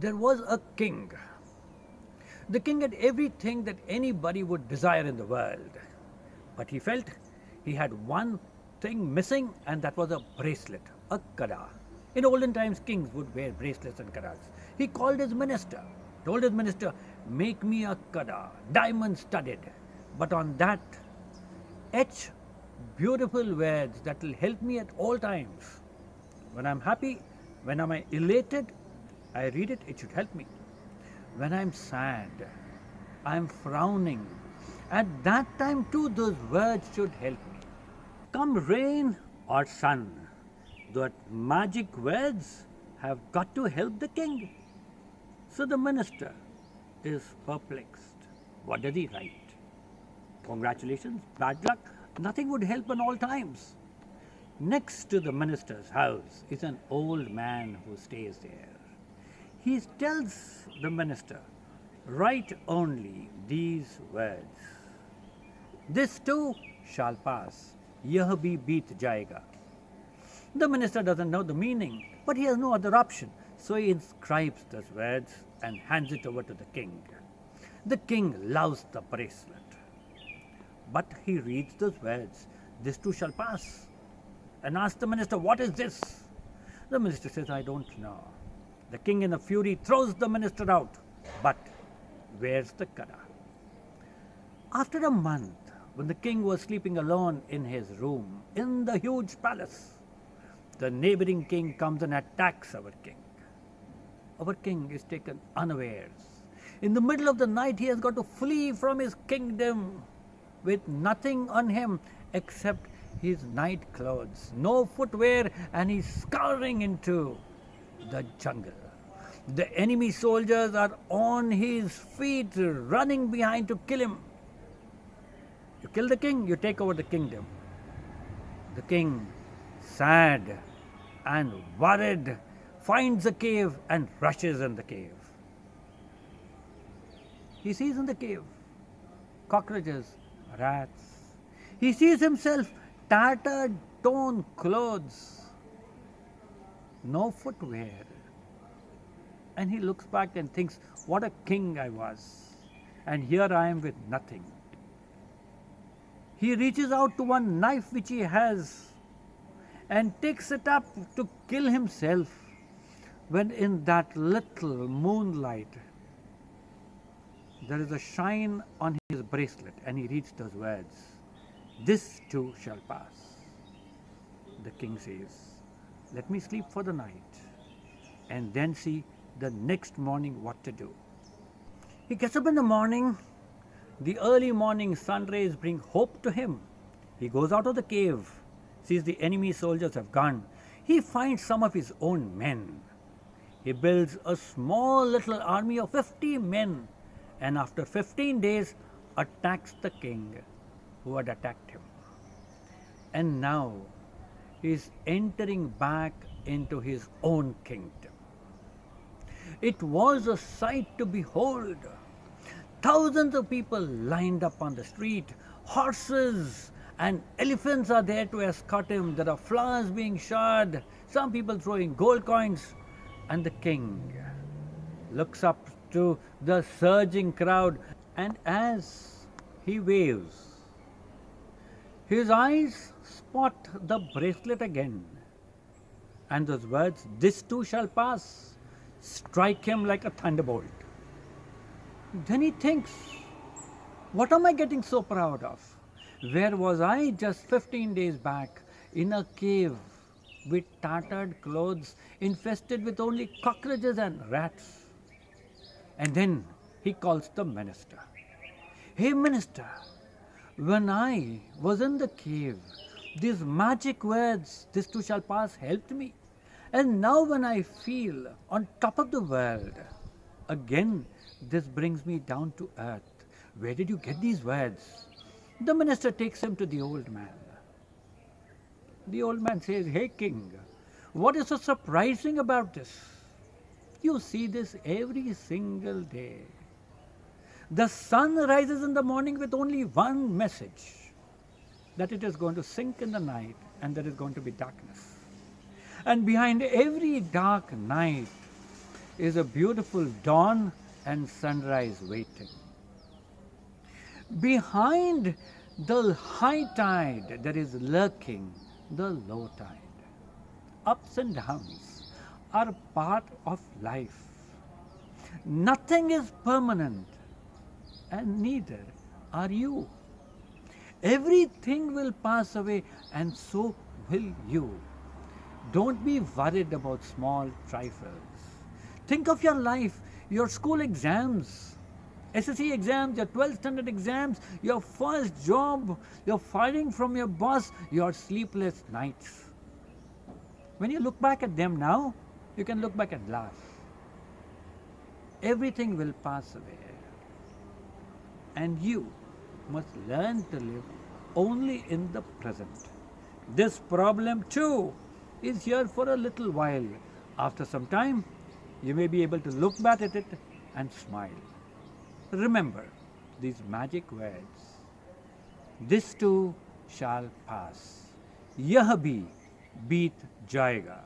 There was a king. The king had everything that anybody would desire in the world. But he felt he had one thing missing, and that was a bracelet, a kada. In olden times, kings would wear bracelets and kadas. He called his minister, told his minister, make me a kada, diamond studded. But on that, etch beautiful words that will help me at all times. When I'm happy, when I'm elated, I read it, it should help me. When I'm sad, I'm frowning, at that time too those words should help me. Come rain or sun, those magic words have got to help the king. So the minister is perplexed. What does he write? Congratulations, bad luck, nothing would help in all times. Next to the minister's house is an old man who stays there. He tells the minister, write only these words. This too shall pass. Yah bhi beet jayega. The minister doesn't know the meaning, but he has no other option. So he inscribes those words and hands it over to the king. The king loves the bracelet. But he reads those words, this too shall pass, and asks the minister, what is this? The minister says, I don't know. The king in a fury throws the minister out. But where's the kada? After a month, when the king was sleeping alone in his room in the huge palace, the neighboring king comes and attacks our king. Our king is taken unawares. In the middle of the night, he has got to flee from his kingdom with nothing on him except his night clothes, no footwear, and he's scouring into the jungle. The enemy soldiers are on his feet, running behind to kill him. You kill the king, you take over the kingdom. The king, sad and worried, finds a cave and rushes in the cave. He sees in the cave cockroaches, rats. He sees himself tattered, torn clothes, no footwear. And he looks back and thinks, what a king I was, and here I am with nothing. He reaches out to one knife which he has and takes it up to kill himself, when in that little moonlight there is a shine on his bracelet, and he reads those words, this too shall pass. The king says, let me sleep for the night and then see the next morning what to do. He gets up in the morning. The early morning sun rays bring hope to him. He goes out of the cave, sees the enemy soldiers have gone. He finds some of his own men. He builds a small little army of 50 men, and after 15 days attacks the king who had attacked him. And now he is entering back into his own kingdom. It was a sight to behold. Thousands of people lined up on the street. Horses and elephants are there to escort him. There are flowers being showered. Some people throwing gold coins. And the king looks up to the surging crowd, and as he waves, his eyes spot the bracelet again. And those words, this too shall pass, strike him like a thunderbolt. Then he thinks, what am I getting so proud of? Where was I just 15 days back? In a cave with tattered clothes, infested with only cockroaches and rats. And then he calls the minister. Hey minister, when I was in the cave, these magic words, this too shall pass, helped me. And now when I feel on top of the world, again this brings me down to earth. Where did you get these words? The minister takes him to the old man. The old man says, hey king, what is so surprising about this? You see this every single day. The sun rises in the morning with only one message, that it is going to sink in the night and there is going to be darkness. And behind every dark night is a beautiful dawn and sunrise waiting. Behind the high tide, there is lurking the low tide. Ups and downs are part of life. Nothing is permanent, and neither are you. Everything will pass away, and so will you. Don't be worried about small trifles. Think of your life, your school exams, SSC exams, your 12th standard exams, your first job, your firing from your boss, your sleepless nights. When you look back at them now, you can look back and laugh. Everything will pass away, and you must learn to live only in the present. This problem too is here for a little while. After some time, you may be able to look back at it and smile. Remember these magic words. This too shall pass. यह भी बीत जाएगा.